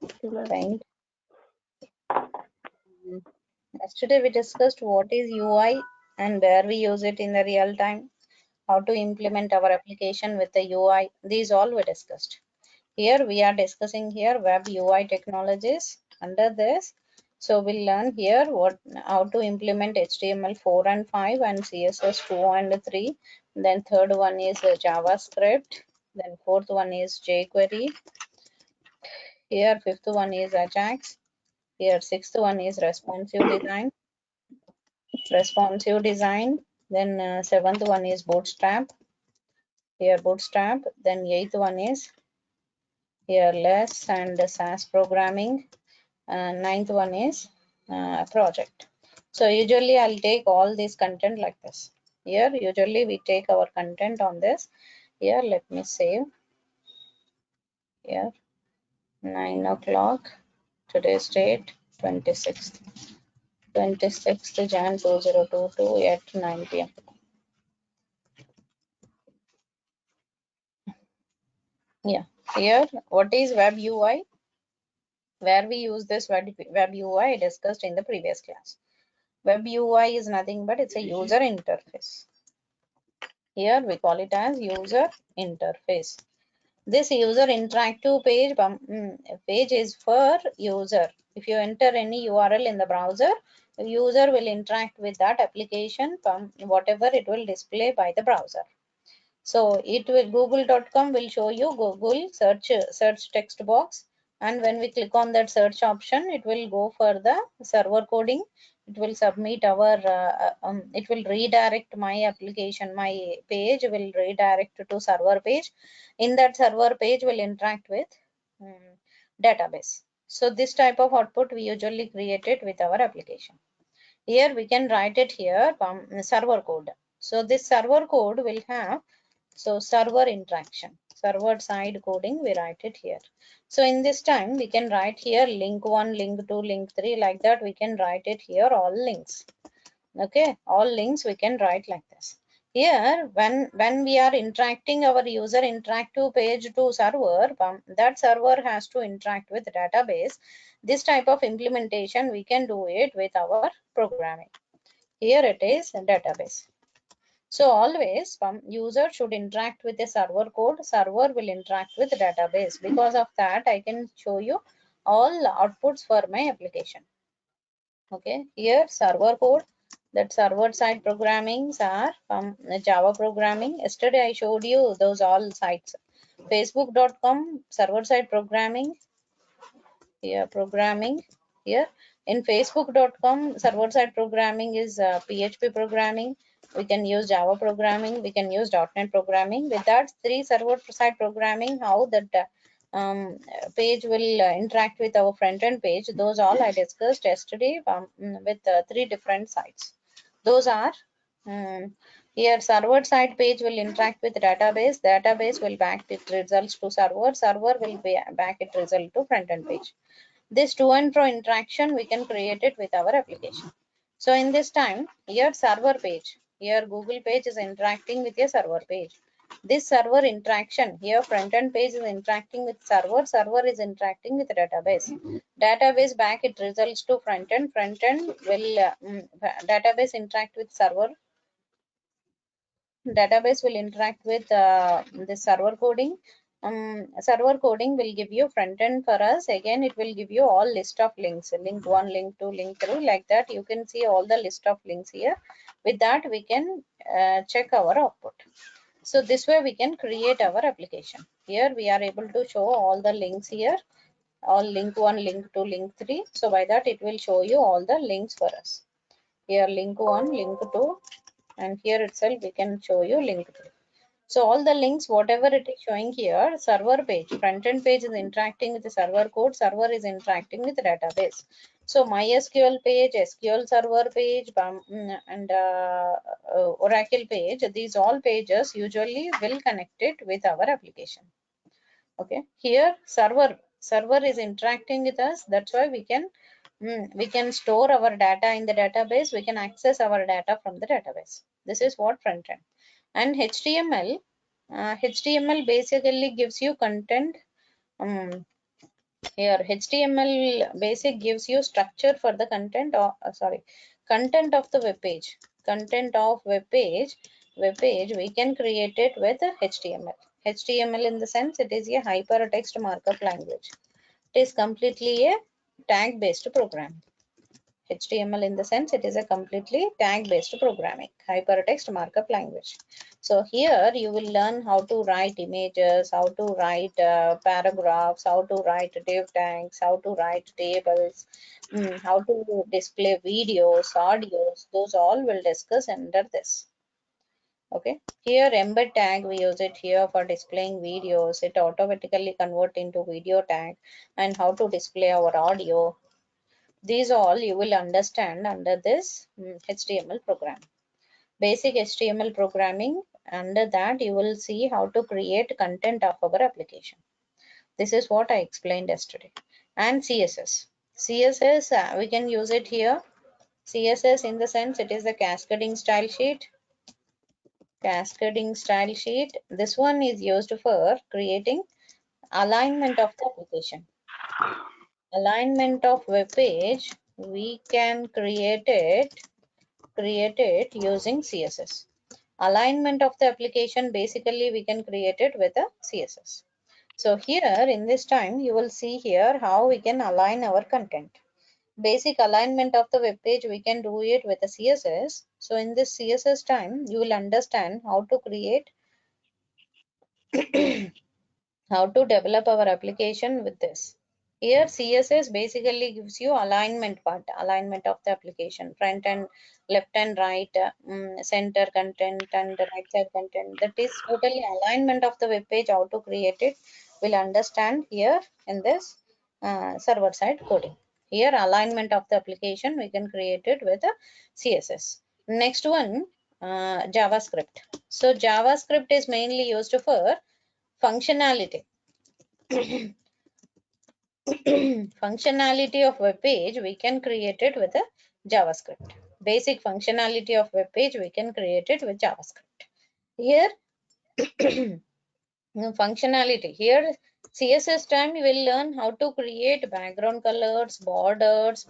Fine. Yesterday we discussed what is UI and where we use it in the real time, how to implement our application with the UI. These all we discussed. Here we are discussing here web UI technologies under this. So we'll learn here how to implement HTML 4 and 5 and CSS 2 and 3. Then third one is JavaScript. Then fourth one is jQuery. Here fifth one is Ajax. Here sixth one is responsive design. Then seventh one is Bootstrap. Here Bootstrap. Then eighth one is here less and SAS programming. Ninth one is project. So usually I'll take all this content like this. Here usually we take our content on this. Here let me save. Here 9 o'clock. Today's date 26th Jan 2022 at 9 p.m. Yeah, here what is web UI? Where we use this web UI discussed in the previous class. Web UI is nothing but it's a user interface. Here we call it as user interface. This user interactive page is for user. If you enter any URL in the browser, the user will interact with that application from whatever it will display by the browser. So it will google.com will show you Google search text box, and when we click on that search option, it will go for the server coding. It will submit our it will redirect my application, my page will redirect to server page. In that server page will interact with database. So this type of output we usually create it with our application. Here we can write it here server code. So this server code will have server interaction, server side coding, we write it here. So in this time we can write here link 1, link 2, link 3, like that we can write it here all links. Okay, all links we can write like this. Here when we are interacting our user interactive page to server, that server has to interact with database. This type of implementation we can do it with our programming. Here it is database. So always user should interact with the server code, server will interact with the database. Because of that, I can show you all outputs for my application. Okay, here server code, that server side programmings are Java programming. Yesterday I showed you those all sites. Facebook.com server side programming. Here programming. Here in Facebook.com server side programming is PHP programming. We can use Java programming, we can use .NET programming. With that 3 server side programming, how that page will interact with our front end page, those all I discussed yesterday with 3 different sites. Those are here server side page will interact with database, database will back its results to server, server will back its result to front end page. This to and fro interaction we can create it with our application. So in this time, here server page, here Google page is interacting with a server page. This server interaction, here front end page is interacting with server, server is interacting with database. Database back it results to front end will database interact with server. Database will interact with the server coding. Server coding will give you front end for us. Again, it will give you all list of links, link 1, link 2, link 3, like that. You can see all the list of links here. With that, we can check our output. So this way we can create our application. Here we are able to show all the links here, all link 1, link 2, link 3. So by that it will show you all the links for us. Here link 1, link 2, and here itself we can show you link 3. So all the links, whatever it is showing here, server page, front end page is interacting with the server code, server is interacting with the database. So MySQL page, SQL server page, and Oracle page, these all pages usually will connect it with our application. Okay, here server is interacting with us. That's why we can store our data in the database. We can access our data from the database. This is what front end. And HTML basically gives you content Here HTML basic gives you structure for the content, or content of the web page. Content of web page we can create it with HTML. HTML in the sense it is a hypertext markup language. It is completely a tag based program. HTML in the sense it is a completely tag based programming, hypertext markup language. So here you will learn how to write images, how to write paragraphs, how to write div tags, how to write tables, how to display videos, audios. Those all will discuss under this. Okay, here embed tag we use it here for displaying videos. It automatically convert into video tag, and how to display our audio. These all you will understand under this HTML program. Basic HTML programming. Under that you will see how to create content of our application. This is what I explained yesterday. And CSS. CSS we can use it here. CSS in the sense it is a cascading style sheet. Cascading style sheet. This one is used for creating alignment of the application. Alignment of web page we can create it using CSS. Alignment of the application basically we can create it with a CSS. So here in this time you will see here how we can align our content. Basic alignment of the web page we can do it with a CSS. So in this CSS time you will understand how to create how to develop our application with this. Here CSS basically gives you alignment part, alignment of the application, front and left and right, center content and the right side content. That is totally alignment of the web page, how to create it. We'll understand here in this server side coding. Here alignment of the application, we can create it with a CSS. Next one, JavaScript. So JavaScript is mainly used for functionality. Functionality of web page we can create it with a JavaScript. Basic functionality of web page we can create it with JavaScript. Here functionality, here CSS time you will learn how to create background colors, borders,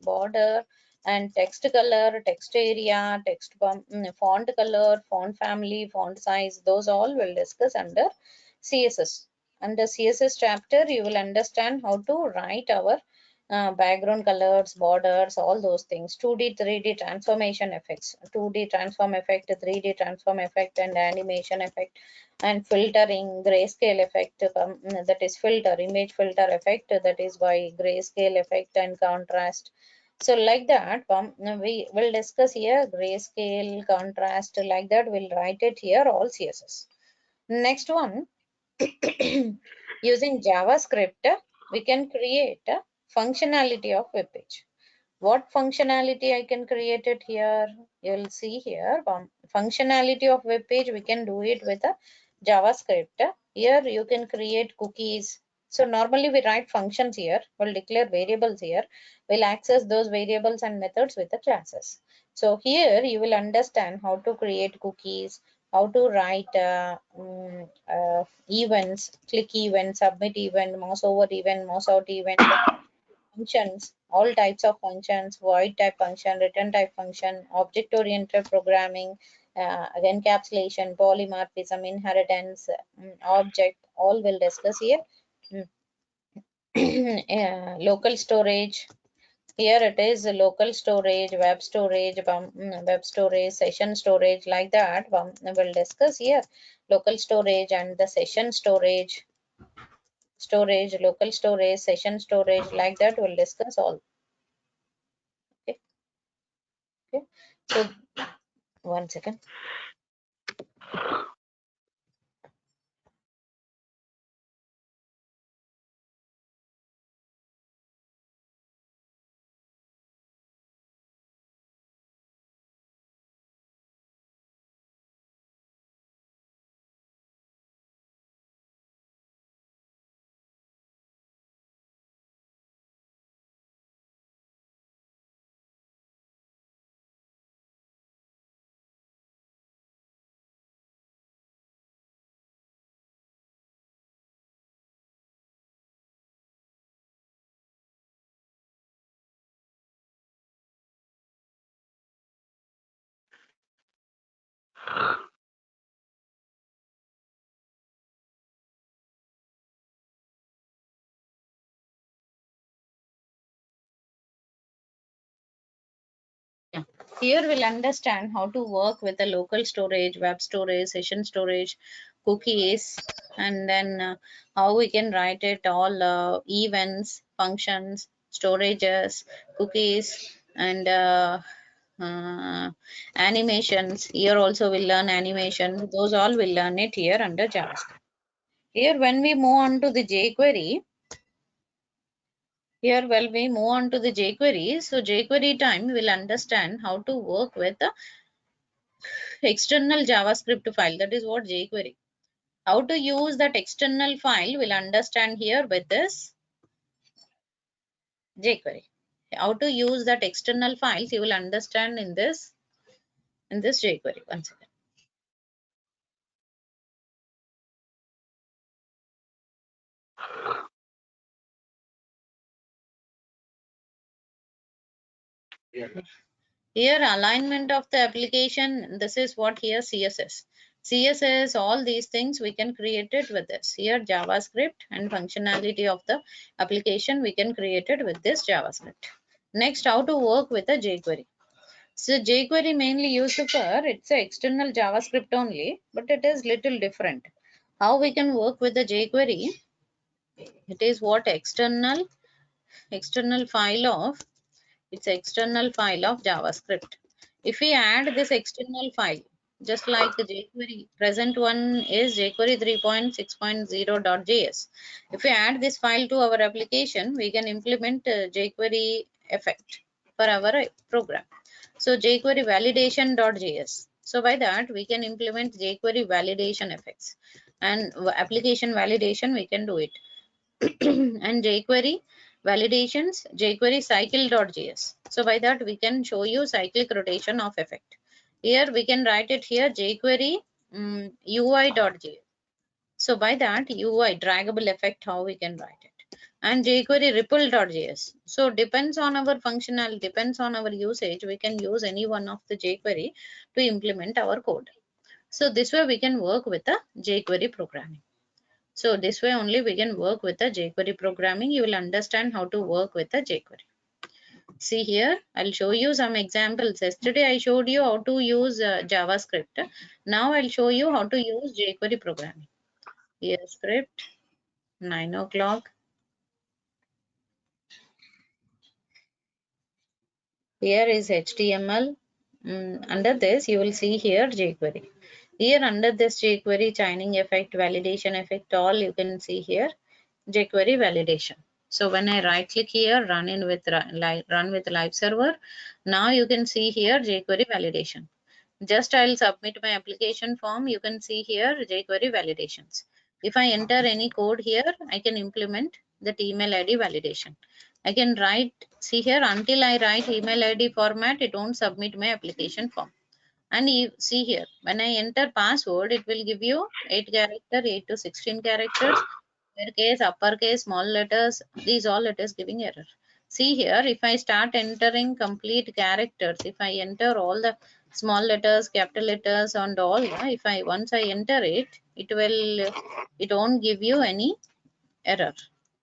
border and text color, text area, text font color, font family, font size. Those all will discuss under CSS. Under CSS chapter you will understand how to write our background colors, borders, all those things. 2D 3D transformation effects, 2D transform effect, 3D transform effect and animation effect, and filtering, grayscale effect, that is filter, image filter effect, that is by grayscale effect and contrast. So like that we will discuss here grayscale, contrast, like that we'll write it here all CSS. Next one, using JavaScript we can create a functionality of web page. What functionality I can create it here? You'll see here functionality of web page we can do it with a JavaScript. Here you can create cookies. So normally we write functions here. We'll declare variables here. We'll access those variables and methods with the classes. So here you will understand how to create cookies, how to write events, click event, submit event, mouse over event, mouse out event, functions, all types of functions, void type function, return type function, object oriented programming, encapsulation, polymorphism, inheritance, object, all will discuss here. Local storage. Here it is local storage, web storage, session storage, like that. We'll discuss here local storage and the session storage, local storage, session storage, like that. We'll discuss all. Okay. Okay. So 1 second. Here we'll understand how to work with the local storage, web storage, session storage, cookies, and then how we can write it all events, functions, storages, cookies, and animations. Here also we'll learn animation. Those all we'll learn it here under JavaScript. Here when we move on to the jQuery, here when we move on to the jQuery, so jQuery time we'll understand how to work with the external JavaScript file. That is what jQuery. How to use that external file we'll understand here with this jQuery. How to use that external files you will understand in this jQuery. One second. Here alignment of the application, this is what here CSS. CSS, all these things we can create it with this. Here JavaScript and functionality of the application we can create it with this JavaScript. Next, how to work with a jQuery. So jQuery mainly used for, it's a external JavaScript only, but it is little different. How we can work with the jQuery? It is what external file of, it's external file of JavaScript. If we add this external file, just like the jQuery, present one is jQuery 3.6.0.js. If we add this file to our application, we can implement jQuery effect for our program. So jQuery validation.js. So by that we can implement jQuery validation effects, and application validation we can do it. And jQuery validations, jQuery cycle.js. So by that we can show you cyclic rotation of effect. Here we can write it here jQuery UI.js. So by that UI draggable effect, how we can write it. And jQuery ripple.js. So depends on our functional, depends on our usage, we can use any one of the jQuery to implement our code. So this way we can work with the jQuery programming. So this way only we can work with the jQuery programming. You will understand how to work with the jQuery. See here, I'll show you some examples. Yesterday I showed you how to use JavaScript. Now I'll show you how to use jQuery programming. Here script, 9 o'clock. Here is HTML. Under this you will see here jQuery. Here under this jQuery chaining effect, validation effect, all you can see here jQuery validation. So when I right click here, run with live server, now you can see here jQuery validation. Just I'll submit my application form. You can see here jQuery validations. If I enter any code here, I can implement that email ID validation. I can write, see here, until I write email ID format, it won't submit my application form. And you see here, when I enter password, it will give you 8 character, 8 to 16 characters, lowercase, uppercase, small letters, these all it is giving error. See here, if I start entering complete characters, if I enter all the small letters, capital letters and all, if I once I enter it, it won't give you any error.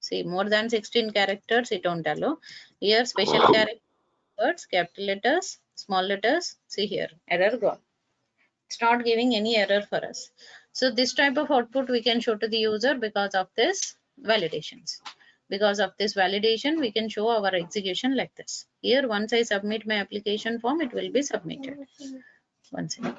See, more than 16 characters, it won't allow. Here, special characters, capital letters, small letters, see here, error gone. It's not giving any error for us. So this type of output we can show to the user because of this validations. Because of this validation, we can show our execution like this. Here, once I submit my application form, it will be submitted. One second.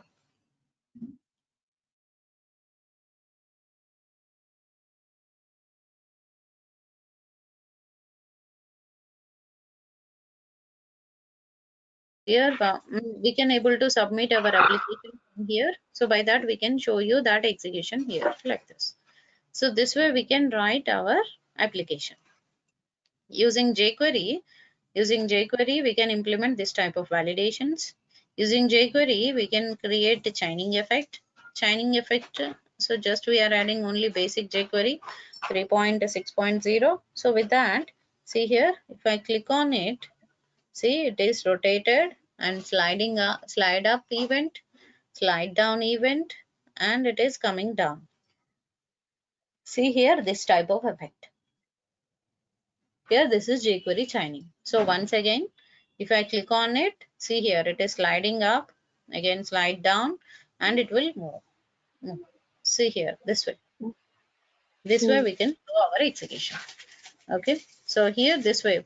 Here, we can able to submit our application here. So by that, we can show you that execution here like this. So this way we can write our application. Using jQuery, we can implement this type of validations. Using jQuery, we can create a chaining effect. Chaining effect, so just we are adding only basic jQuery 3.6.0. So with that, see here, if I click on it, see it is rotated and slide up event, slide down event, and it is coming down. See here, this type of effect. Here, this is jQuery chaining. So once again, if I click on it, See here, it is sliding up, again slide down, and it will move. See here, this way. This way we can do our execution. Okay, so here this way,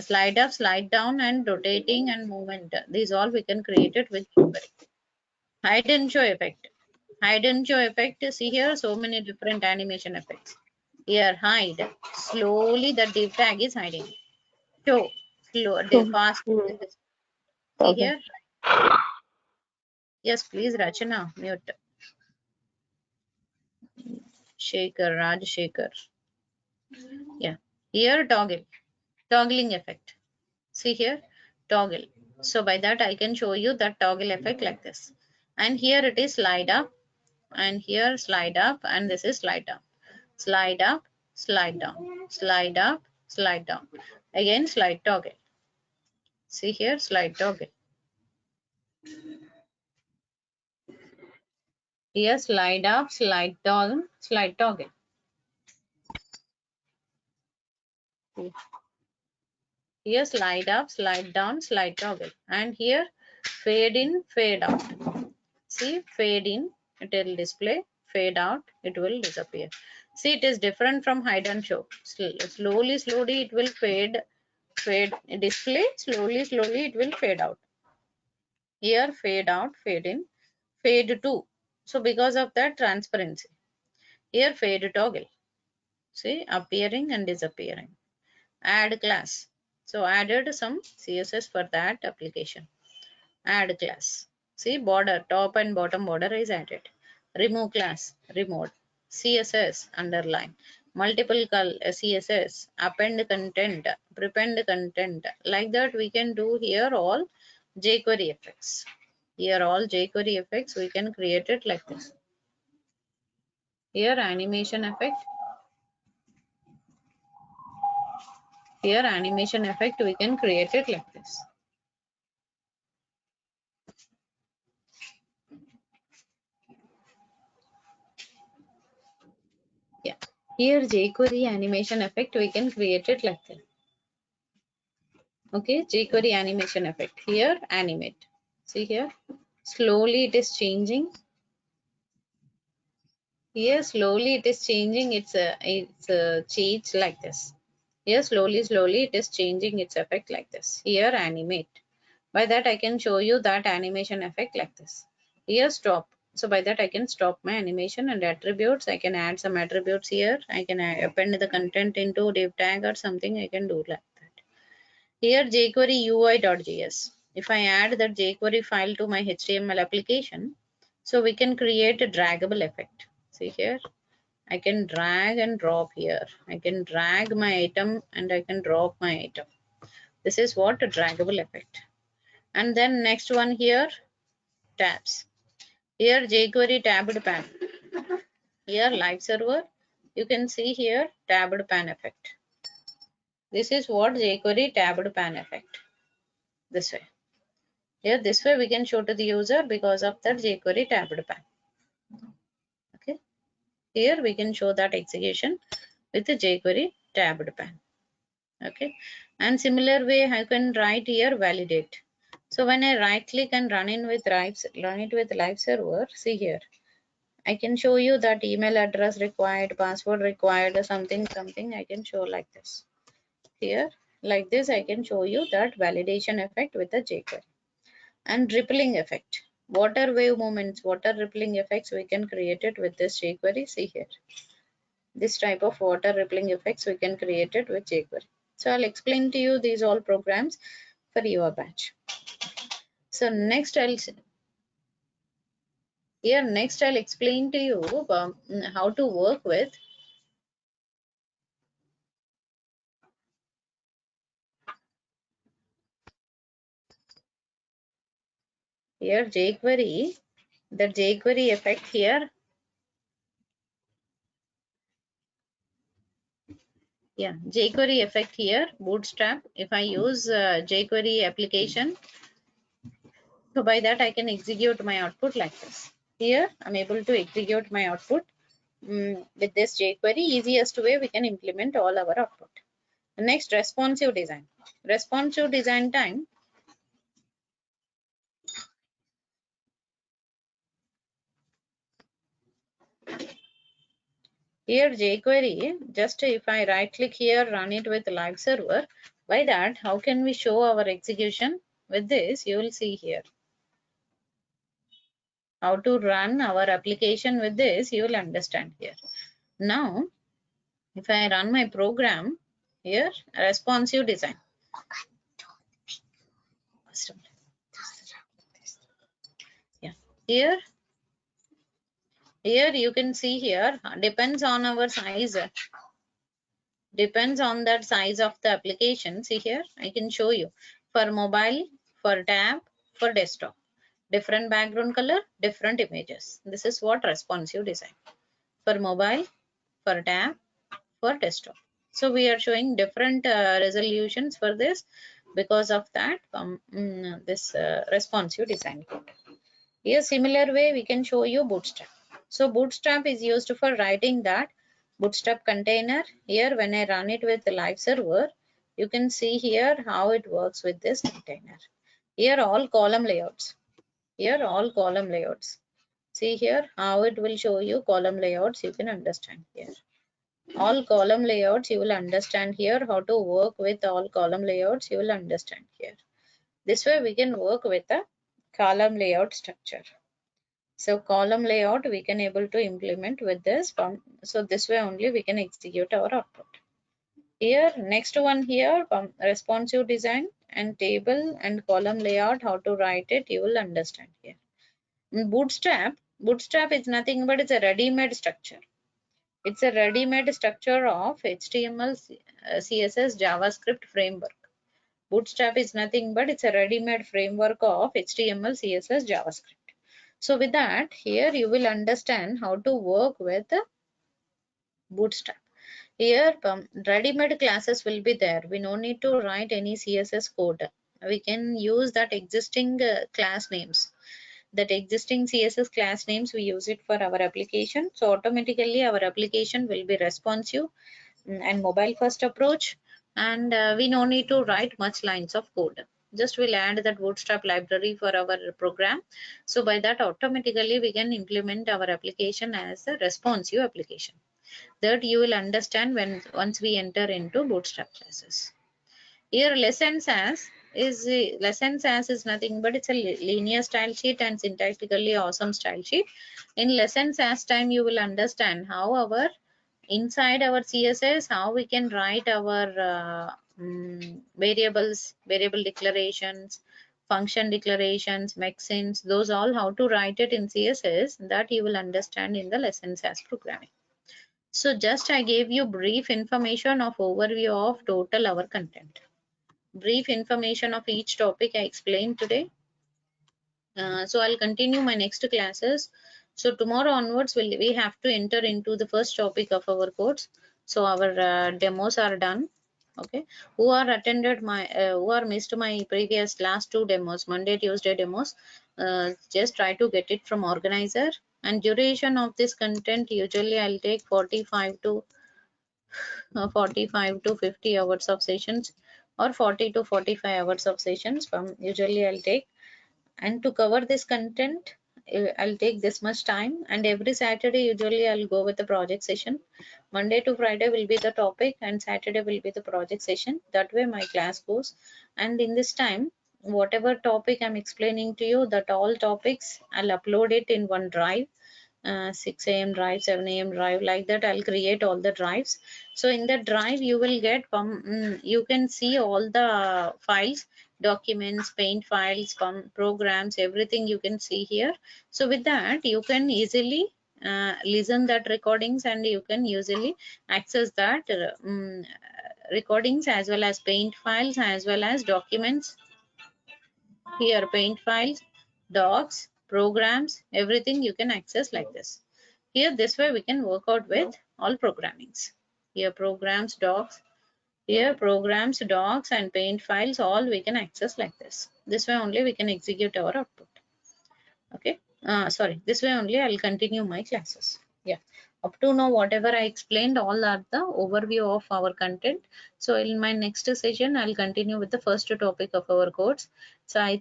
slide up, slide down, and rotating and movement. These all we can create it with jQuery. Hide and show effect. Hide and show effect. See here, so many different animation effects. Here, hide. Slowly the div tag is hiding. Show. Slow, fast. See Okay. here. Yes, please, Rachana, mute. Shaker, Raj Shaker. Yeah. Here, toggle. Toggling effect. See here, toggle. So by that I can show you that toggle effect like this. And here it is slide up, and here slide up, and this is slide down. Slide up, slide down, slide up, slide down. Again slide toggle. See here, slide toggle. Here slide up, slide down, slide toggle. Here slide up, slide down, slide toggle. And here fade in, fade out. See, fade in, it will display, fade out, it will disappear. See, it is different from hide and show. Slowly, slowly it will fade, display, slowly, slowly it will fade out. Here, fade out, fade in, fade to. So because of that transparency. Here, fade toggle. See, appearing and disappearing. Add class. So added some CSS for that application. Add class. See, border, top and bottom border is added. Remove class, removed. CSS, underline. Multiple CSS, append content, prepend content. Like that we can do here all jQuery effects. Here all jQuery effects we can create it like this. Here animation effect. Here animation effect we can create it like this. Yeah. Here jQuery animation effect we can create it like this. Okay, jQuery animation effect. Here animate. See here, slowly it is changing. Here slowly it is changing its change like this. Here slowly it is changing its effect like this. Here animate. By that I can show you that animation effect like this. Here stop. So by that I can stop my animation. And attributes, I can add some attributes here. I can append the content into div tag or something. I can do like that. Here Jquery Ui.js. If I add that Jquery file to my HTML application, so we can create a draggable effect. See here, I can drag and drop here. I can drag my item and I can drop my item. This is what a draggable effect. And then next one here, tabs. Here Jquery tabbed pan. Here live server. You can see here tabbed pan effect. This is what Jquery tabbed pan effect. This way. Here this way we can show to the user because of that Jquery tabbed pan. Okay. Here we can show that execution with the Jquery tabbed pan. Okay. And similar way I can write here validate. So when I right click and run it with live server, see here. I can show you that email address required, password required, something I can show like this. Here like this I can show you that validation effect with the Jquery. And rippling effect. Water wave movements, water rippling effects we can create it with this Jquery. See here. This type of water rippling effects we can create it with Jquery. So I'll explain to you these all programs for your batch. So next I'll explain to you how to work with here Jquery, the Jquery effect here. Yeah, Jquery effect here, Bootstrap. If I use Jquery application, so by that I can execute my output like this. Here I'm able to execute my output with this Jquery. Easiest way we can implement all our output. Next, responsive design. Responsive design time. Here jQuery, just if I right click here, run it with live server. By that, how can we show our execution? With this, you will see here. How to run our application with this, you will understand here. Now, if I run my program, here, responsive design. Yeah. Here you can see here, depends on our size. Depends on that size of the application. See here, I can show you. For mobile, for tab, for desktop. Different background color, different images. This is what responsive design. For mobile, for tab, for desktop. So we are showing different resolutions for this. Because of that, this responsive design code. Here, similar way, we can show you Bootstrap. So Bootstrap is used for writing that Bootstrap container. Here, when I run it with the live server, you can see here how it works with this container. Here, all column layouts. Here, all column layouts. See here how it will show you column layouts. You can understand here. All column layouts, you will understand here how to work with all column layouts. You will understand here. This way, we can work with a column layout structure. So column layout we can able to implement with this form. So this way only we can execute our output. Here next one here, responsive design and table and column layout, how to write it you will understand here. In Bootstrap is nothing but it's a ready-made structure. It's a ready-made structure of HTML, CSS, JavaScript framework. Bootstrap is nothing but it's a ready-made framework of HTML, CSS, JavaScript. So with that, here you will understand how to work with Bootstrap. Here, ready-made classes will be there. We no need to write any CSS code. We can use that existing class names. That existing CSS class names, we use it for our application. So automatically our application will be responsive and mobile first approach. And we no need to write much lines of code. Just we'll add that Bootstrap library for our program. So by that automatically we can implement our application as a responsive application. That you will understand when once we enter into Bootstrap classes. Here lessons as is nothing but it's a linear style sheet and syntactically awesome style sheet. In lessons as time you will understand how our inside our CSS, how we can write our variables, variable declarations, function declarations, mexins, those all how to write it in CSS, that you will understand in the lessons as programming. So just I gave you brief information of overview of total our content. Brief information of each topic I explained today. So I'll continue my next classes. So tomorrow onwards we have to enter into the first topic of our course. So our demos are done. Okay, who are attended my who are missed my previous last two demos, Monday Tuesday demos, just try to get it from organizer. And duration of this content usually I'll take 45 to 50 hours of sessions, or 40 to 45 hours of sessions from usually I'll take. And to cover this content, I'll take this much time. And every Saturday usually I'll go with the project session. Monday to Friday will be the topic and Saturday will be the project session. That way my class goes. And in this time, whatever topic I'm explaining to you, that all topics I'll upload it in one drive. 6 a.m. drive, 7 a.m. drive, like that I'll create all the drives. So in that drive you will get you can see all the files, documents, paint files, programs, everything you can see here. So with that you can easily listen that recordings and you can easily access that recordings as well as paint files as well as documents. Here paint files, docs, programs, everything you can access like this. Here this way we can work out with all programmings. Here programs, docs, here programs, docs and paint files, all we can access like this. This way only we can execute our output. Okay. Sorry, this way only I'll continue my classes. Yeah. Up to now, whatever I explained, all are the overview of our content. So in my next session, I'll continue with the first topic of our course. So I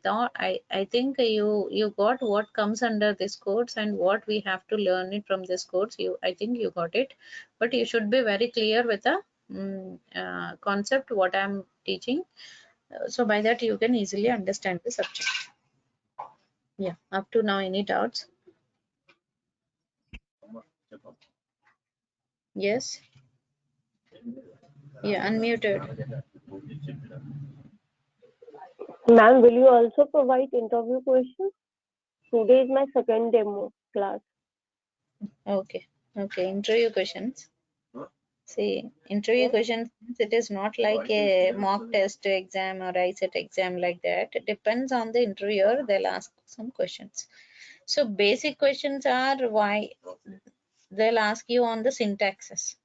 think you got what comes under this course and what we have to learn it from this course. I think you got it, but you should be very clear with the concept what I'm teaching. So by that you can easily understand the subject. Yeah, up to now, any doubts? Yes. Yeah, unmuted. Ma'am, will you also provide interview questions? Today is my second demo class. Okay. Okay. Interview questions. See, interview questions, it is not like a mock test exam or IST exam like that. It depends on the interviewer. They'll ask some questions. So basic questions are why they'll ask you on the syntaxes.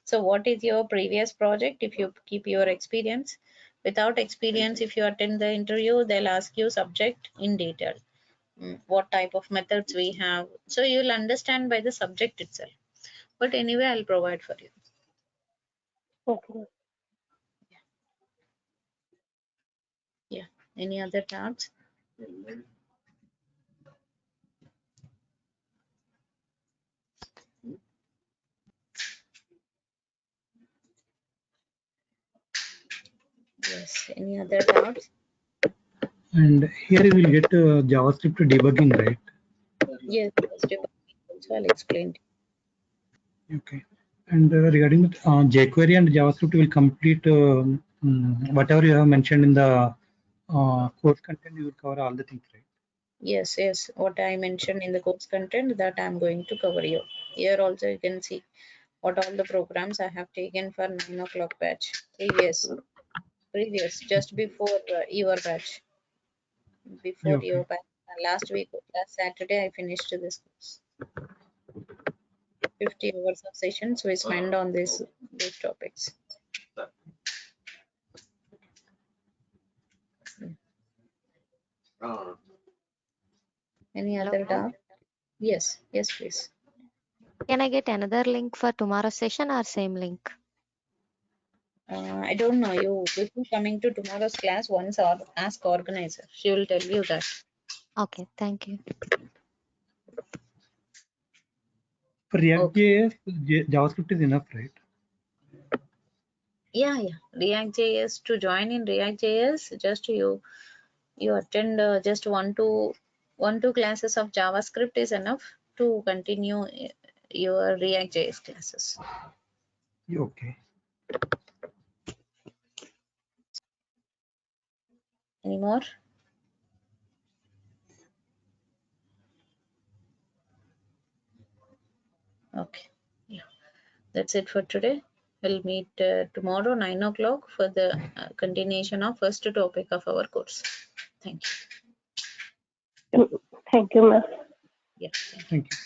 So what is your previous project? If you keep your experience, without experience, if you attend the interview, they'll ask you subject in detail. What type of methods we have. So you'll understand by the subject itself. But anyway, I'll provide for you. Okay. Yeah. Any other doubts? Yes. Any other doubts? And here you will get JavaScript debugging, right? Yes. Also, I'll explain. Okay. And regarding jQuery and JavaScript, will complete whatever you have mentioned in the course content. You will cover all the things, right? Yes. Yes. What I mentioned in the course content, that I'm going to cover you. Here also you can see what all the programs I have taken for 9 o'clock batch. Previous, just before your batch. Before Okay. your batch. Last week, last Saturday, I finished this course. 50 hours of sessions we spent on these topics. Any Hello, other ma'am. doubt? Yes. Yes, please. Can I get another link for tomorrow's session or same link? I don't know. You before coming to tomorrow's class, once or ask organizer. She will tell you that. Okay, thank you. For React Okay. JS, JavaScript is enough, right? Yeah. React JS, to join in React JS, just you attend just one two classes of JavaScript is enough to continue your React JS classes. Okay. Any more? Okay. Yeah. That's it for today. We'll meet tomorrow 9 o'clock for the continuation of first topic of our course. Thank you. Thank you, ma'am. Yeah. Thank you.